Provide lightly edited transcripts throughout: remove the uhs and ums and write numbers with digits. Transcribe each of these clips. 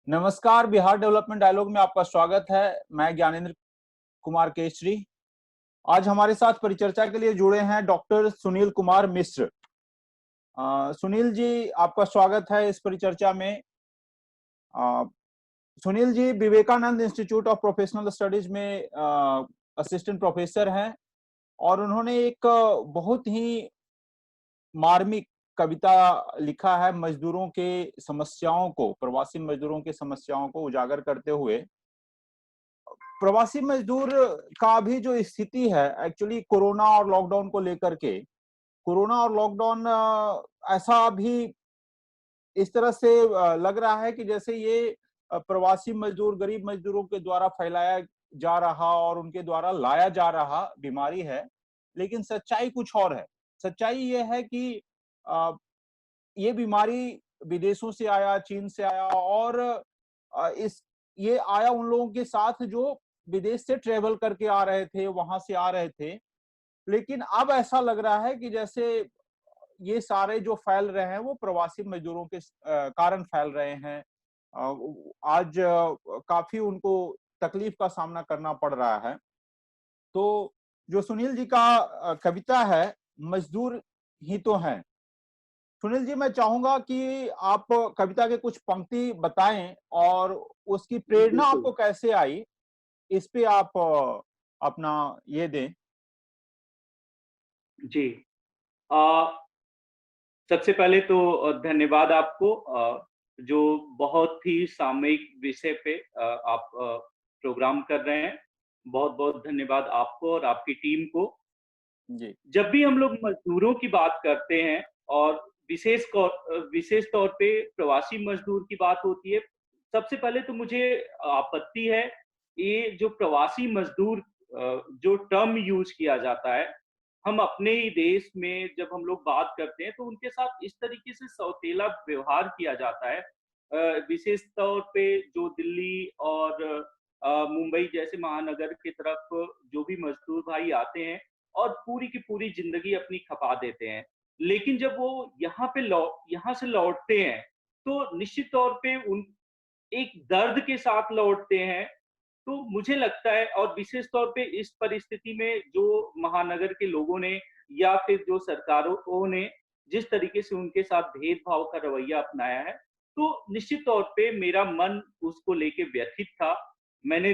नमस्कार, Bihar development dialogue में आपका स्वागत है। मैं ज्ञानेंद्र कुमार केसरी। आज हमारे साथ परिचर्चा के लिए जुड़े हैं डॉक्टर सुनील कुमार मिश्र। सुनील जी, आपका स्वागत है इस परिचर्चा में। अ, Sunil ji Vivekananda institute of professional studies में असिस्टेंट प्रोफेसर हैं और उन्होंने एक बहुत ही मार्मिक कविता लिखा है मजदूरों के समस्याओं को, प्रवासी मजदूरों की समस्याओं को उजागर करते हुए। प्रवासी मजदूर का भी जो स्थिति है एक्चुअली कोरोना और लॉकडाउन को लेकर के, कोरोना और लॉकडाउन ऐसा भी इस तरह से लग रहा है कि जैसे ये प्रवासी मजदूर, गरीब मजदूरों के द्वारा फैलाया जा रहा और उनके द्वारा लाया जा रहा बीमारी है। लेकिन सच्चाई कुछ और है। सच्चाई ये है कि अ, ये बीमारी विदेशों से आया, चीन से आया और इस ये आया उन लोगों के साथ जो विदेश से ट्रेवल करके आ रहे थे, वहां से आ रहे थे। लेकिन अब ऐसा लग रहा है कि जैसे ये सारे जो फैल रहे हैं वो प्रवासी मजदूरों के कारण फैल रहे हैं। आज काफी उनको तकलीफ का सामना करना पड़ रहा है। तो जो सुनील जी का कविता है, मजदूर ही तो हैं। सुनील जी, मैं चाहूंगा कि आप कविता के कुछ पंक्ति बताएं और उसकी प्रेरणा बिल्कुल। आपको कैसे आई, इस पे आप अपना ये दें। जी। अ, सबसे पहले तो धन्यवाद आपको, जो बहुत ही सामयिक विषय पे आप प्रोग्राम कर रहे हैं। बहुत-बहुत धन्यवाद आपको और आपकी टीम को। जी। जब भी हम लोग मज़दूरों की बात करते हैं और विशेष तौर पे प्रवासी मज़दूर की बात होती है, सबसे पहले तो मुझे आपत्ति है, ये जो प्रवासी मज़दूर जो टर्म यूज़ किया जाता है, हम अपने ही देश में जब हम लोग बात करते हैं, तो उनके साथ इस तरीके से सौतेला व्यवहार किया जाता है। विशेष तौर पे जो दिल्ली और मुंबई जैसे महानगर की तरफ जो भी मज़दूर भाई आते हैं, और पूरी की पूरी ज़िंदगी अपनी खपा देते हैं। लेकिन जब वो यहाँ से लौटते हैं, तो निश्चित तौर पे उन एक दर्द के साथ लौटते हैं। तो मुझे लगता है, और विशेष तौर पे इस परिस्थिति में जो महानगर के लोगों ने या फिर जो सरकारों ने जिस तरीके से उनके साथ भेदभाव का रवैया अपनाया है, तो निश्चित तौर पे मेरा मन उसको लेके व्यथित था। मैंने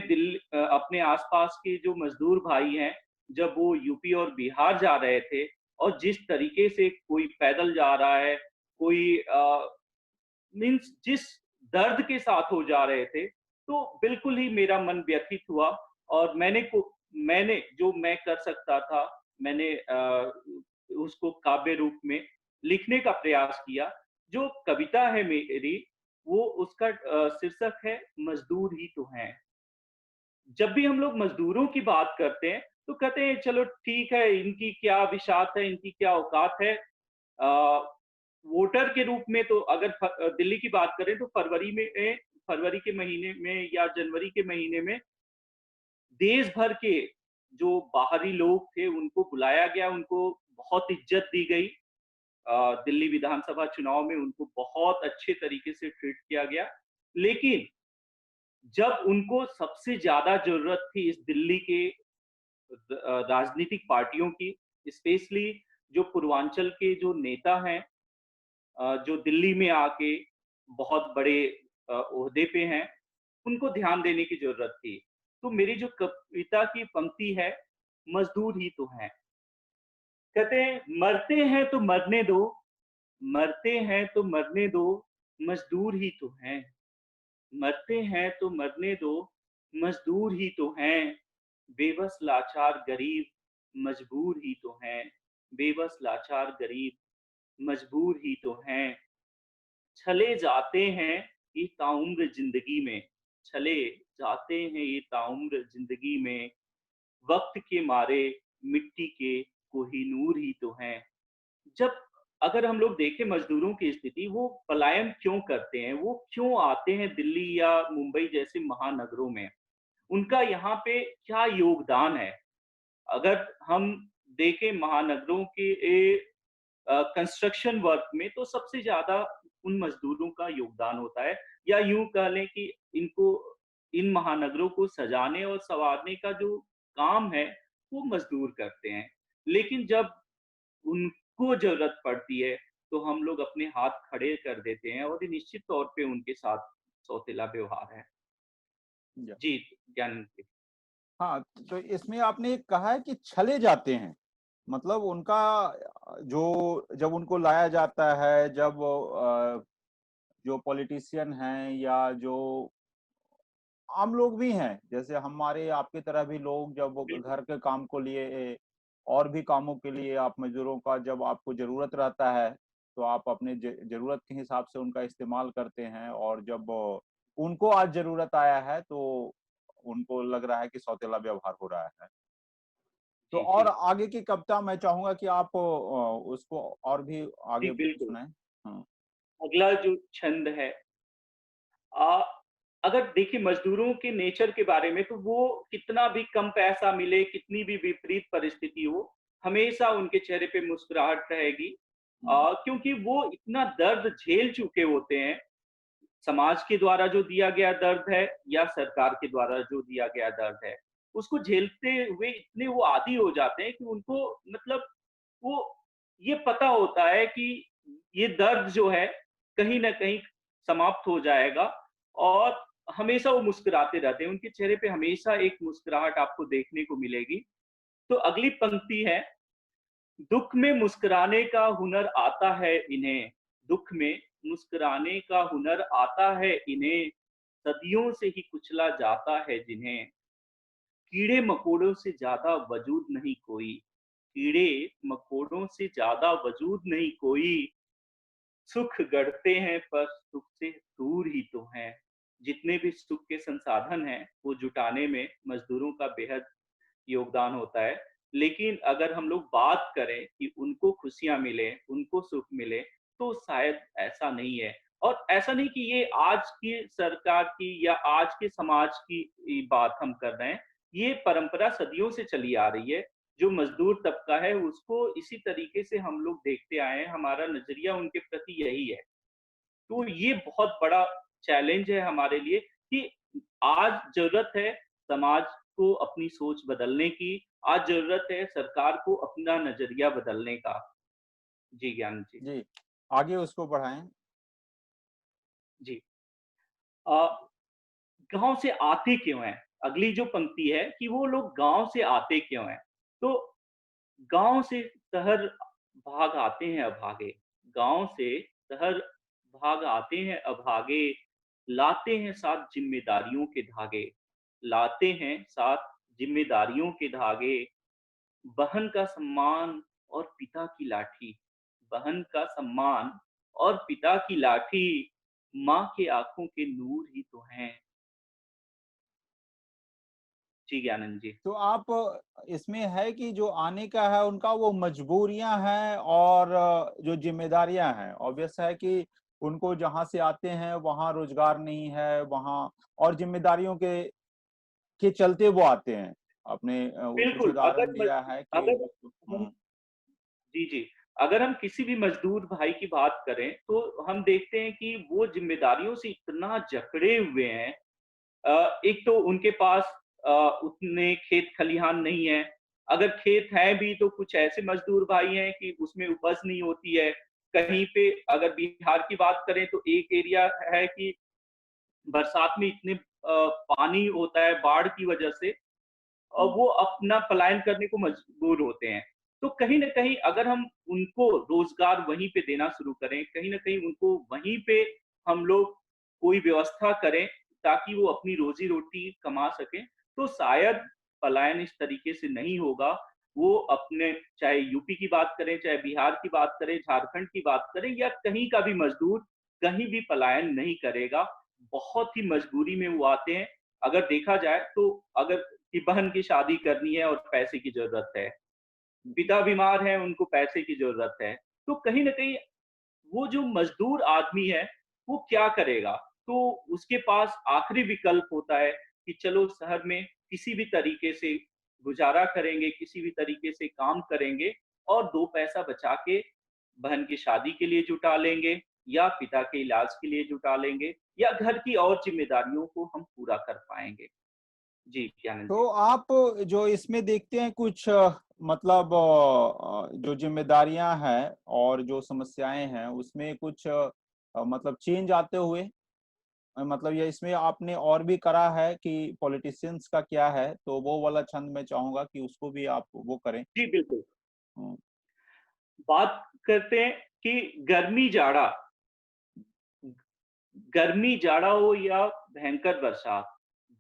अपने आस-पास के जो मज़दूर भाई हैं, जब वो यूपी और बिहार जा रहे थे और जिस तरीके से कोई पैदल जा रहा है, कोई मीन्स जिस दर्द के साथ वो जा रहे थे, तो बिल्कुल ही मेरा मन व्यथित हुआ। और मैंने जो मैं कर सकता था, मैंने उसको काव्य रूप में लिखने का प्रयास किया। जो कविता है मेरी, वो उसका शीर्षक है मज़दूर ही तो हैं। जब भी हम लोग मज़दूरों की बात करते हैं, तो कहते हैं चलो ठीक है, इनकी क्या विशात है, इनकी क्या औकात है। वोटर के रूप में तो अगर दिल्ली की बात करें, तो फरवरी के महीने में या जनवरी के महीने में देश भर के जो बाहरी लोग थे उनको बुलाया गया, उनको बहुत इज़्ज़त दी गई। दिल्ली विधानसभा चुनाव में उनको बहुत अच्छे तरीके से ट्रीट किया गया। लेकिन जब उनको सबसे ज़्यादा ज़रूरत थी इस दिल्ली के राजनीतिक पार्टियों की, स्पेशली जो पूर्वांचल के जो नेता हैं, जो दिल्ली में आके बहुत बड़े ओहदे पे हैं, उनको ध्यान देने की ज़रूरत थी। तो मेरी जो कविता की पंक्ति है, मज़दूर ही तो हैं। कहते हैं, मरते हैं तो मरने दो, मरते हैं तो मरने दो, मज़दूर ही तो हैं। मरते हैं तो मरने दो, मज़दूर ही तो हैं। बेबस लाचार गरीब, मजबूर ही तो हैं। बेबस लाचार गरीब, मजबूर ही तो हैं। चले जाते हैं ये ताउम्र ज़िंदगी में, चले जाते हैं ये ताउम्र ज़िंदगी में, वक़्त के मारे मिट्टी के कोहिनूर ही तो हैं। जब अगर हम लोग देखें मज़दूरों की स्थिति, वो पलायन क्यों करते हैं? वो क्यों आते हैं दिल्ली या मुंबई जैसे महानगरों में? उनका यहाँ पे क्या योगदान है? अगर हम देखें महानगरों के कंस्ट्रक्शन वर्क में, तो सबसे ज़्यादा उन मजदूरों का योगदान होता है, या यूं कह लें कि इनको, इन महानगरों को सजाने और संवारने का जो काम है वो मजदूर करते हैं। लेकिन जब उनको जरूरत पड़ती है तो हम लोग अपने हाथ खड़े कर देते हैं, और ये निश्चित तौर पे उनके साथ सौतेला व्यवहार है। या। जी, ज्ञान। हाँ, तो इसमें आपने कहा है कि छले जाते हैं, मतलब उनका जो जब उनको लाया जाता है, जब जो पॉलिटिशियन हैं या जो आम लोग भी हैं, जैसे हमारे आपकी तरह भी लोग जब वो बिल्कुल। घर के काम को लिए और भी कामों के लिए आप मजदूरों का जब आपको ज़रूरत रहता है, तो आप अपने ज़रूरत के हिसाब से उनका इस्तेमाल करते हैं और जब उनको आज ज़रूरत आया है, तो उनको लग रहा है कि सौतेला व्यवहार हो रहा है। तो जी, और जी। आगे की कविता मैं चाहूँगा कि आप उसको और भी जी, आगे बिल्कुल। सुनाएँ। हाँ, अगला जो छंद है, अ, अगर देखिए मज़दूरों के नेचर के बारे में, तो वो कितना भी कम पैसा मिले, कितनी भी विपरीत परिस्थिति हो, हमेशा उनके चेहरे पे मुस्कुराहट रहेगी। हुँ, क्योंकि वो इतना दर्द झेल चुके होते हैं, समाज के द्वारा जो दिया गया दर्द है या सरकार के द्वारा जो दिया गया दर्द है, उसको झेलते हुए इतने वो आदी हो जाते हैं कि उनको, मतलब वो ये पता होता है कि ये दर्द जो है कहीं न कहीं समाप्त हो जाएगा, और हमेशा वो मुस्कुराते रहते हैं। उनके चेहरे पे हमेशा एक मुस्कुराहट आपको देखने को मिलेगी। तो अगली पंक्ति है, दुःख में मुस्कुराने का हुनर आता है इन्हें, दुःख में मुस्कुराने का हुनर आता है इन्हें, सदियों से ही कुचला जाता है जिन्हें, कीड़े-मकोड़ों से ज़्यादा वजूद नहीं कोई, कीड़े-मकोड़ों से ज़्यादा वजूद नहीं कोई, सुख गढ़ते हैं पर सुख से दूर ही तो हैं। जितने भी सुख के संसाधन हैं, वो जुटाने में मज़दूरों का बेहद योगदान होता है। लेकिन अगर हम लोग बात करें कि उनको खुशियाँ मिलें, उनको सुख मिले, तो शायद ऐसा नहीं है। और ऐसा नहीं कि ये आज की सरकार की या आज के समाज की बात हम कर रहे हैं, ये परंपरा सदियों से चली आ रही है। जो मज़दूर तबका है, उसको इसी तरीके से हम लोग देखते आए हैं, हमारा नज़रिया उनके प्रति यही है। तो ये बहुत बड़ा चैलेंज है हमारे लिए कि आज ज़रूरत है समाज को अपनी सोच बदलने की, आज ज़रूरत है सरकार को अपना नज़रिया बदलने का। जी, ज्ञान जी। जी, आगे उसको बढ़ाएँ। जी। अ, गाँव से आते क्यों हैं? अगली जो पंक्ति है कि वो लोग गाँव से आते क्यों हैं? तो गाँव से शहर भाग आते हैं अभागे, गाँव से शहर भाग आते हैं अभागे, लाते हैं साथ ज़िम्मेदारियों के धागे, लाते हैं साथ ज़िम्मेदारियों के धागे, बहन का सम्मान और पिता की लाठी, बहन का सम्मान और पिता की लाठी, माँ के आँखों के नूर ही तो हैं। जी, ज्ञानंद जी। तो आप इसमें है कि जो आने का है उनका वो मजबूरियां हैं और जो जिम्मेदारियां हैं, ऑब्वियस है कि उनको जहां से आते हैं वहां रोजगार नहीं है वहां, और जिम्मेदारियों के चलते वो आते हैं। आपने कुछ बिल्कुल, उदाहरण दिया है कि अगर हम जी, जी। अगर हम किसी भी मज़दूर भाई की बात करें, तो हम देखते हैं कि वो ज़िम्मेदारियों से इतना जकड़े हुए हैं। एक तो उनके पास उतने खेत खलिहान नहीं है। अगर खेत हैं भी तो कुछ ऐसे मज़दूर भाई हैं कि उसमें उपज नहीं होती है। कहीं पे अगर बिहार की बात करें तो एक एरिया है कि बरसात में इतने पानी होता है बाढ़ की वजह से, हम्म, वो अपना पलायन करने को मजबूर होते हैं। तो कहीं न कहीं अगर हम उनको रोज़गार वहीं पे देना शुरू करें, कहीं न कहीं उनको वहीं पे हम लोग कोई व्यवस्था करें ताकि वो अपनी रोज़ी-रोटी कमा सकें, तो शायद पलायन इस तरीके से नहीं होगा। वो अपने, चाहे यूपी की बात करें, चाहे बिहार की बात करें, झारखंड की बात करें, या कहीं का भी मज़दूर कहीं भी पलायन नहीं करेगा। बहुत ही मजबूरी में वो आते हैं। अगर देखा जाए तो अगर कि बहन की शादी करनी है और पैसे की ज़रूरत है। पिता बीमार है, उनको पैसे की ज़रूरत है। तो कहीं न कहीं वो जो मज़दूर आदमी है, वो क्या करेगा? तो उसके पास आखिरी विकल्प होता है कि चलो शहर में किसी भी तरीके से गुज़ारा करेंगे, किसी भी तरीके से काम करेंगे और 2 पैसा बचा के बहन की शादी के लिए जुटा लेंगे। या पिता के इलाज के लिए जुटा लेंगे या घर की और जिम्मेदारियों को हम पूरा कर पाएंगे। जी ज्ञानंद जी। तो आप जो इसमें देखते हैं कुछ मतलब जो जिम्मेदारियां हैं और जो समस्याएं हैं उसमें कुछ मतलब चेंज आते हुए, मतलब ये इसमें आपने और भी करा है कि पॉलिटिशियंस का क्या है, तो वो वाला छंद मैं चाहूंगा कि उसको भी आप वो करें। जी बिल्कुल। हम्म। बात करते हैं कि गर्मी जाड़ा, गर्मी जाड़ा हो या भयंकर बरसात,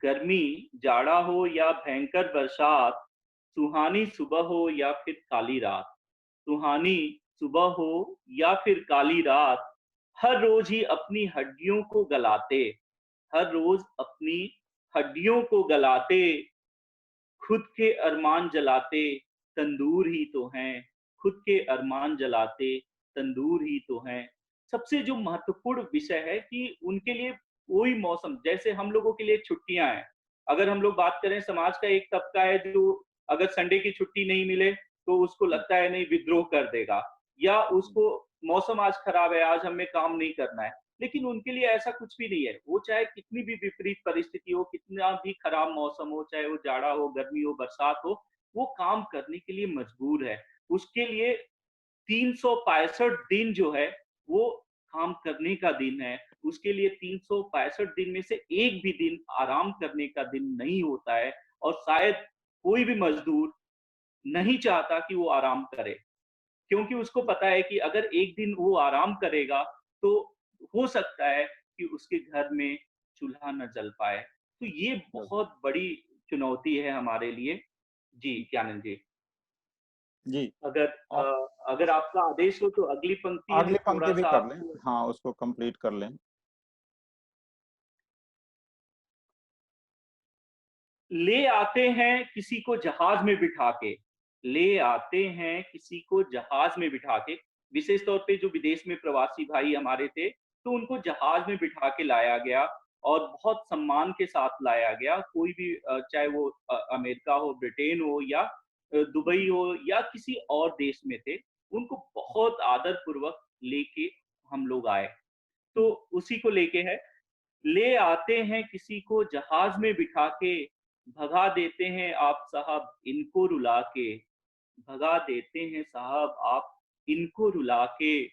गर्मी जाड़ा हो या भयंकर बरसात, सुहानी सुबह हो या फिर काली रात, सुहानी सुबह हो या फिर काली रात, हर रोज ही अपनी हड्डियों को गलाते, हर रोज अपनी हड्डियों को गलाते, खुद के अरमान जलाते, तंदूर ही तो हैं, खुद के अरमान जलाते, तंदूर ही तो हैं। सबसे जो महत्वपूर्ण विषय है कि उनके लिए कोई मौसम, जैसे हम लोगों के लिए छुट्टियाँ हैं, अगर हम लोग बात करें, समाज का एक तबका है जो अगर संडे की छुट्टी नहीं मिले, तो उसको लगता है नहीं विद्रोह कर देगा, या उसको मौसम आज खराब है, आज हमें काम नहीं करना है। लेकिन उनके लिए ऐसा कुछ भी नहीं है। वो चाहे कितनी भी विपरीत परिस्थिति हो, कितना भी खराब मौसम हो, चाहे वो जाड़ा हो, गर्मी हो, बरसात हो, वो काम करने के लिए मजबूर है। उसके लिए 365 दिन जो है, वो काम करने का दिन है। उसके लिए 365 दिन में से एक भी दिन आराम करने का दिन नहीं होता है, और शायद कोई भी मजदूर नहीं चाहता कि वो आराम करे। क्योंकि उसको पता है कि अगर एक दिन वो आराम करेगा, तो हो सकता है कि उसके घर में चूल्हा न जल पाए। तो ये बहुत बड़ी चुनौती है हमारे लिए। जी, ज्ञानंद जी। जी। अगर और अगर आपका आदेश हो तो अगली पंक्ति हम अगली पंक्ति भी थोड़ा-सा कर लें, आपको हाँ उसको कंप्लीट कर लें। ले आते हैं किसी को जहाज में बिठा के, ले आते हैं किसी को जहाज में बिठा के, विशेष तौर पे जो विदेश में प्रवासी भाई हमारे थे, तो उनको जहाज में बिठा के लाया गया और बहुत सम्मान के साथ लाया गया। कोई भी चाहे वो अमेरिका हो, ब्रिटेन हो या दुबई हो या किसी और देश में थे, उनको बहुत आदर पूर्वक लेके हम लोग आए। तो उसी को लेके है, ले आते हैं किसी को जहाज में बिठा के, भगा देते हैं आप साहब इनको रुला के, भगा देते हैं साहब आप इनको रुला के,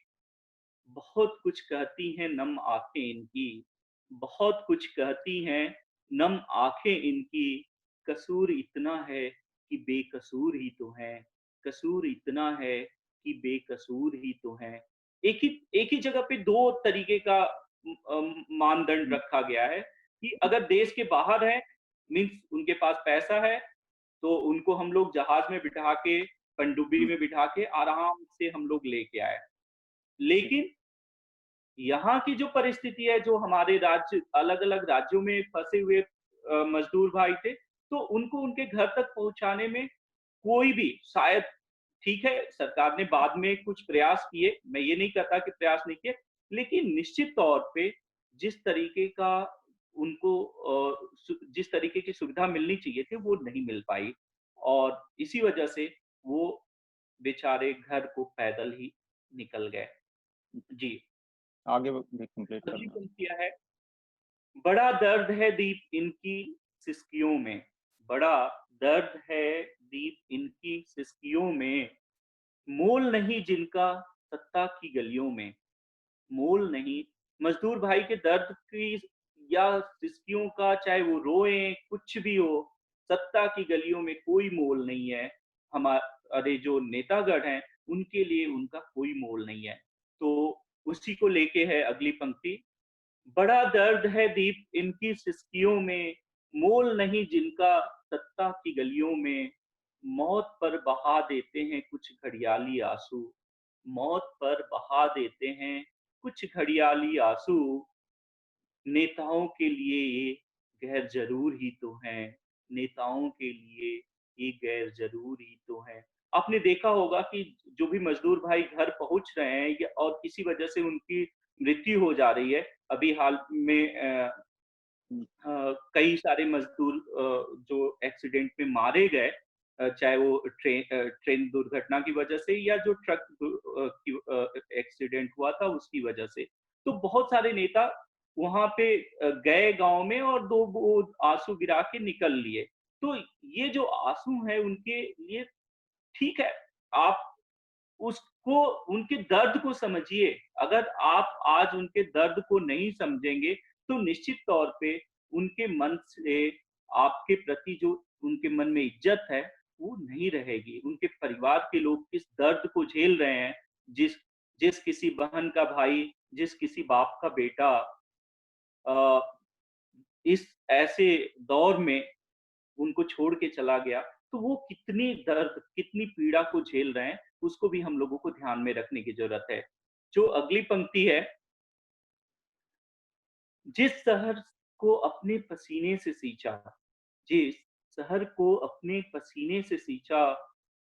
बहुत कुछ कहती हैं नम आंखें इनकी, बहुत कुछ कहती हैं नम आंखें इनकी, कसूर इतना है कि बेकसूर ही तो हैं, कसूर इतना है कि बेकसूर ही तो हैं। एक ही जगह पे दो तरीके का मानदंड रखा गया है कि अगर देश के बाहर है, मीन्स उनके पास पैसा है, तो उनको हम लोग जहाज में बिठा के, पनडुब्बी में बिठा के आराम से हम लोग लेके आए। लेकिन यहाँ की जो परिस्थिति है, जो हमारे राज्य अलग-अलग राज्यों में फँसे हुए मज़दूर भाई थे, तो उनको उनके घर तक पहुँचाने में कोई भी शायद, ठीक है, सरकार ने बाद में कुछ प्रयास किए, मैं ये नहीं कहता कि प्रयास नहीं किए, लेकिन निश्चित तौर पे जिस तरीके का उनको जिस तरीके की सुविधा मिलनी चाहिए थी, वो नहीं मिल पाई, और इसी वजह से वो बेचारे घर को पैदल ही निकल गए। जी। आगे भी कंप्लीट अगली करना। पंक्तियाँ है, बड़ा दर्द है दीप इनकी सिसकियों में, बड़ा दर्द है दीप इनकी सिसकियों में, मोल नहीं जिनका सत्ता की गलियों में, मोल नहीं। मजदूर भाई के दर्द की या सिसकियों का, चाहे वो रोएं, कुछ भी हो, सत्ता की गलियों में कोई मोल नहीं है। हमारे जो नेतागण हैं, उनके लिए उनका कोई मोल नहीं है। तो उसी को लेके है अगली पंक्ति, बड़ा दर्द है दीप इनकी सिसकियों में, मोल नहीं जिनका सत्ता की गलियों में, मौत पर बहा देते हैं कुछ घड़ियाली आंसू, मौत पर बहा देते हैं कुछ घड़ियाली आंसू, नेताओं के लिए ये गैर जरूर ही तो हैं, नेताओं के लिए ये गैर जरूर ही तो हैं। आपने देखा होगा कि जो भी मजदूर भाई घर पहुंच रहे हैं या और किसी वजह से उनकी मृत्यु हो जा रही है, अभी हाल में कई सारे मजदूर जो एक्सीडेंट में मारे गए, चाहे वो ट्रेन दुर्घटना की वजह से या जो ट्रक की एक्सीडेंट हुआ था उसकी वजह से। तो बहुत सारे नेता वहां पे गए गांव में और दो वो आंसू गिरा के निकल लिए। तो ये जो आंसू है उनके लिए ठीक है, आप उसको उनके दर्द को समझिए। अगर आप आज उनके दर्द को नहीं समझेंगे, तो निश्चित तौर पे उनके मन से आपके प्रति जो उनके मन में इज्जत है, वो नहीं रहेगी। उनके परिवार के लोग किस दर्द को झेल रहे हैं, जिस जिस किसी बहन का भाई, जिस किसी बाप का बेटा अ, इस ऐसे दौर में उनको छोड़ के चला गया, तो वो कितनी दर्द, कितनी पीड़ा को झेल रहे हैं, उसको भी हम लोगों को ध्यान में रखने की ज़रूरत है। जो अगली पंक्ति है, जिस शहर को अपने पसीने से सींचा, जिस शहर को अपने पसीने से सींचा,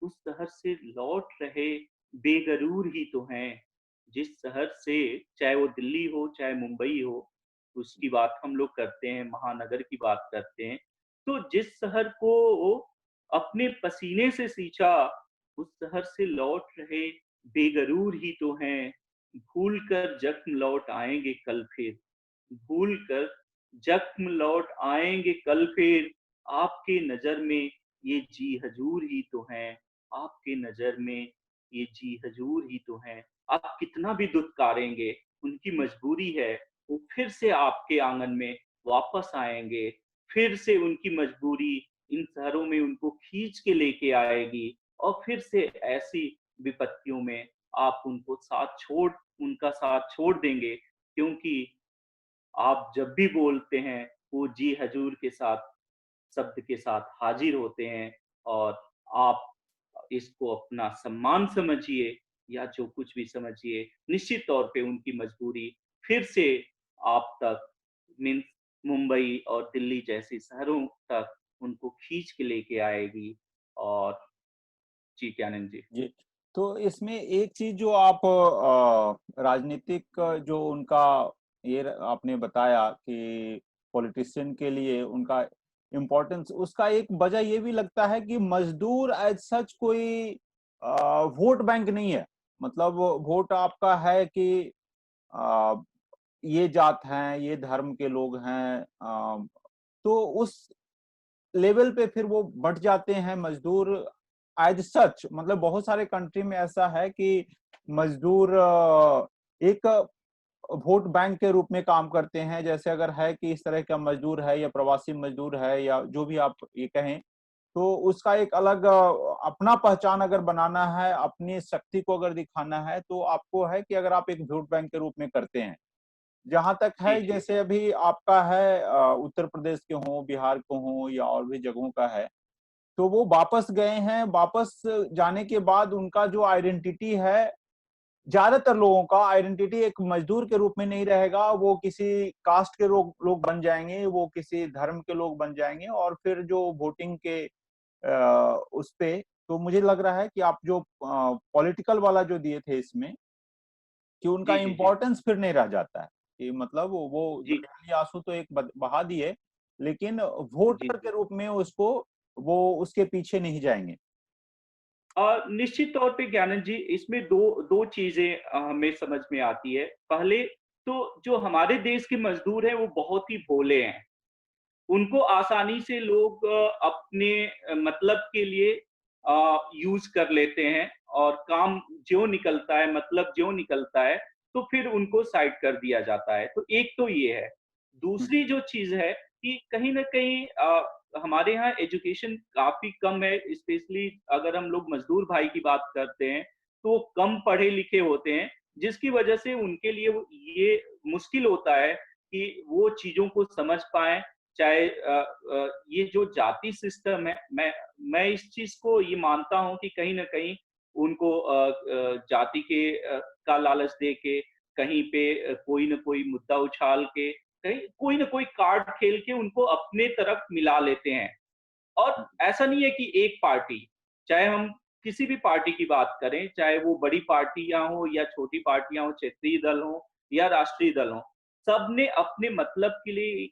उस शहर से लौट रहे बेगरूर ही तो हैं। जिस शहर से, चाहे वो दिल्ली हो, चाहे मुंबई हो, उसकी बात हम लोग करते हैं, महानगर की बात करते हैं। तो जिस शहर को अपने पसीने से सींचा, उस शहर से लौट रहे बेगरूर ही तो हैं। भूल कर जख्म लौट आएँगे कल फिर। भूल कर जख्म लौट आएंगे कल फिर। आपके नजर में ये जी हजूर ही तो हैं। आपके नजर में ये जी हजूर ही तो हैं। आप कितना भी दुत्कारेंगे, उनकी मजबूरी है, वो फिर से आपके आंगन में वापस आएंगे। फिर से उनकी मजबूरी इन शहरों में उनको खींच के लेके आएगी और फिर से ऐसी विपत्तियों में आप उनका साथ छोड़ देंगे, क्योंकि आप जब भी बोलते हैं, वो जी हजूर के साथ, शब्द के साथ हाजिर होते हैं। और आप इसको अपना सम्मान समझिए या जो कुछ भी समझिए, निश्चित तौर पे उनकी मजबूरी फिर से आप तक, मीन्स मुंबई और दिल्ली जैसे शहरों तक उनको खींच के लेके आएगी। और जी, ज्ञानंद जी। जी। तो इसमें एक चीज जो आप राजनीतिक जो उनका आपने बताया कि पॉलिटिशियन के लिए उनका इम्पोर्टेंस, उसका एक वजह ये भी लगता है कि मजदूर एज सच कोई वोट बैंक नहीं है। मतलब वोट आपका है कि अ, ये जात हैं, ये धर्म के लोग हैं, तो उस लेवल पे फिर वो बढ़ जाते हैं मजदूर एज सच। मतलब बहुत सारे कंट्री में ऐसा है कि मजदूर एक वोट बैंक के रूप में काम करते हैं। जैसे अगर है कि इस तरह का मजदूर है या प्रवासी मजदूर है या जो भी आप ये कहें, तो उसका एक अलग अपना पहचान अगर बनाना है, अपनी शक्ति को अगर दिखाना है, तो आपको है कि अगर आप एक वोट बैंक के रूप में करते हैं। जहां तक जी, है जी। जैसे अभी आपका है उत्तर प्रदेश के हों, बिहार को हों या और भी जगहों का है, तो वो वापस गए हैं। वापस जाने के बाद उनका जो आइडेंटिटी है, ज्यादातर लोगों का आइडेंटिटी एक मजदूर के रूप में नहीं रहेगा। वो किसी कास्ट के लोग बन जाएंगे, वो किसी धर्म के लोग बन जाएंगे। और फिर जो वोटिंग के उस पे, तो मुझे लग रहा है कि आप जो पॉलिटिकल वाला जो दिए थे इसमें, कि उनका जी, जी, जी। इम्पोर्टेंस फिर नहीं रह जाता है। कि मतलब वो जी, जंगली आंसू तो एक बहा दिए, लेकिन जी, वोटर के जी। रूप में उसको, वो उसके पीछे नहीं जाएंगे। निश्चित तौर पे ज्ञानंद जी, इसमें दो दो चीजें हमें समझ में आती है। पहले तो जो हमारे देश के मजदूर हैं वो बहुत ही भोले हैं। उनको आसानी से लोग अपने मतलब के लिए यूज कर लेते हैं, और काम ज्यों निकलता है, मतलब ज्यों निकलता है, तो फिर उनको साइड कर दिया जाता है। तो एक तो ये है। दूसरी जो चीज है कि कहीं ना कहीं हमारे यहाँ एजुकेशन काफी कम है, स्पेशली अगर हम लोग मजदूर भाई की बात करते हैं, तो वो कम पढ़े लिखे होते हैं, जिसकी वजह से उनके लिए ये मुश्किल होता है कि वो चीजों को समझ पाए। चाहे ये जो जाति सिस्टम है, मैं इस चीज को ये मानता हूँ कि कहीं ना कहीं उनको जाति के का लालच दे के, कहीं पे कोई ना कोई मुद्दा उछाल के, कहीं कोई ना कोई कार्ड खेल के उनको अपने तरफ मिला लेते हैं। और ऐसा नहीं है कि एक पार्टी, चाहे हम किसी भी पार्टी की बात करें, चाहे वो बड़ी पार्टियां हो या छोटी पार्टियां हो, क्षेत्रीय दल हो या राष्ट्रीय दल हो, सबने अपने मतलब के लिए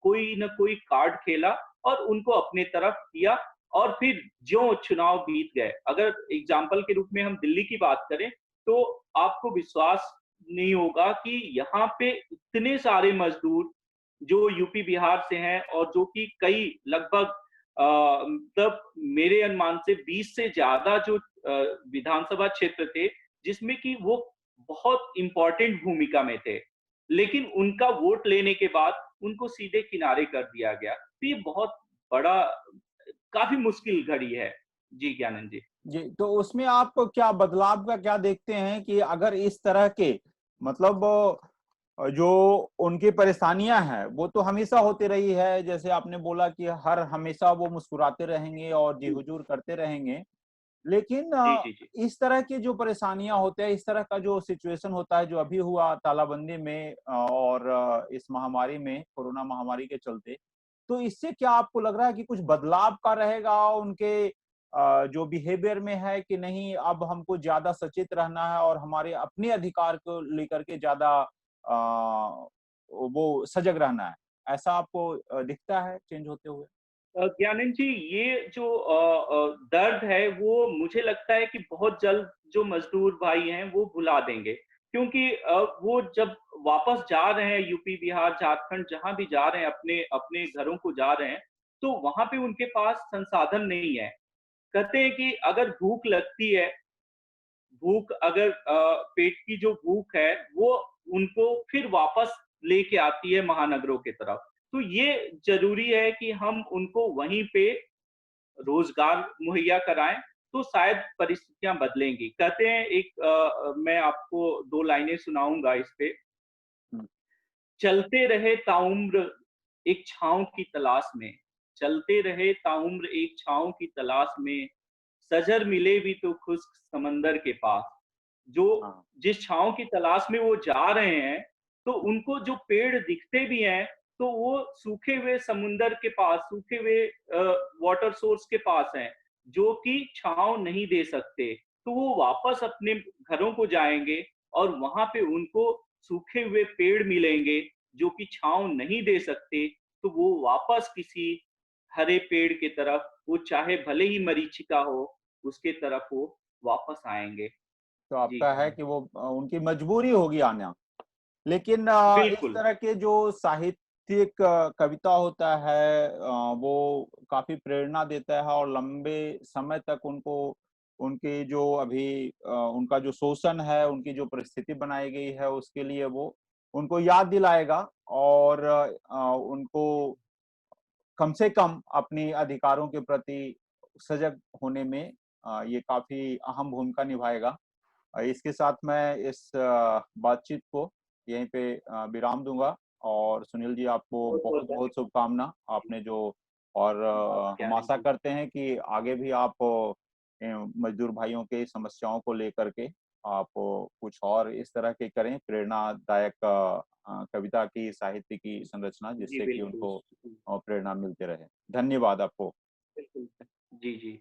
कोई न कोई कार्ड खेला और उनको अपने तरफ किया। और फिर जो चुनाव बीत गए, अगर एग्जाम्पल के रूप में हम दिल्ली की बात करें, तो आपको विश्वास नहीं होगा कि यहाँ पे इतने सारे मजदूर जो यूपी बिहार से हैं और जो कि कई लगभग मतलब मेरे अनुमान से 20 से ज्यादा जो विधानसभा क्षेत्र थे, जिसमें कि वो बहुत इम्पोर्टेंट भूमिका में थे। लेकिन उनका वोट लेने के बाद उनको सीधे किनारे कर दिया गया। तो ये बहुत बड़ा काफ़ी मुश्किल घड़ी है। जी, ज्ञानंद जी। जी, तो उसमें आप क्या बदलाव का क्या देखते हैं कि अगर इस तरह के मतलब जो उनकी परेशानियां हैं वो तो हमेशा होती रही है, जैसे आपने बोला कि हर हमेशा वो मुस्कुराते रहेंगे और जी जी, हुजूर करते रहेंगे। लेकिन जी, जी, जी। इस तरह की जो परेशानियां होते हैं, इस तरह का जो सिचुएशन होता है जो अभी हुआ तालाबंदी में और इस महामारी में, कोरोना महामारी के चलते, तो इससे क्या आपको लग रहा है कि कुछ बदलाव का रहेगा उनके जो बिहेवियर में है कि नहीं, अब हमको ज्यादा सचेत रहना है और हमारे अपने अधिकार को लेकर के ज्यादा वो सजग रहना है, ऐसा आपको दिखता है चेंज होते हुए? ज्ञानंद जी, ये जो दर्द है वो मुझे लगता है कि बहुत जल्द जो मज़दूर भाई हैं वो भुला देंगे। क्योंकि वो जब वापस जा रहे हैं यूपी, बिहार, झारखंड जहाँ भी जा रहे हैं अपने अपने घरों को जा रहे हैं, तो वहाँ पे उनके पास संसाधन नहीं है। कहते हैं कि अगर भूख लगती है, भूख अगर पेट की जो भूख है वो उनको फिर वापस लेके आती है महानगरों की तरफ। तो ये ज़रूरी है कि हम उनको वहीं पे रोज़गार मुहैया कराएँ, तो शायद परिस्थितियाँ बदलेंगी। कहते हैं एक मैं आपको 2 लाइनें सुनाऊँगा इस पे। हम्म। चलते रहे ताउम्र एक छाँव की तलाश में, चलते रहे ताउम्र एक छाँव की तलाश में, सजर मिले भी तो खुश्क समंदर के पास। जो हाँ। जिस छाँव की तलाश में वो जा रहे हैं, तो उनको जो पेड़ दिखते भी हैं, तो वो सूखे हुए समुंदर के पास, सूखे हुए वाटर सोर्स के पास हैं, जो कि छाँव नहीं दे सकते। तो वो वापस अपने घरों को जाएँगे और वहाँ पे उनको सूखे हुए पेड़ मिलेंगे, जो कि छाँव नहीं दे सकते, तो वो वापस किसी हरे पेड़ की तरफ, वो चाहे भले ही मरीचिका हो, उसके तरफ वो वापस आएँगे। तो जी, आपका है कि वो उनकी मजबूरी होगी आना। लेकिन इस बिल्कुल। तरह के जो साहित्यिक कविता होता है वो काफ़ी प्रेरणा देता है और लंबे समय तक उनको उनकी जो अभी उनका जो शोषण है, उनकी जो परिस्थिति बनाई गई है उसके लिए वो उनको याद दिलाएगा और उनको कम से कम अपनी अधिकारों के प्रति सजग होने में ये काफ़ी अहम भूमिका निभाएगा। इसके साथ मैं इस बातचीत को यहीं पे विराम दूँगा और सुनील जी आपको बहुत-बहुत बहुत-बहुत धन्यवाद। शुभकामना। आपने जो और धन्यवाद हम ज्ञानंद आशा जी। करते हैं कि आगे भी आप मज़दूर भाइयों के समस्याओं को लेकर के आप कुछ और इस तरह के करें, प्रेरणादायक कविता की, साहित्य की संरचना जी, जिससे कि बिल्कुल। उनको प्रेरणा मिलते रहे। धन्यवाद आपको। बिल्कुल। जी, जी।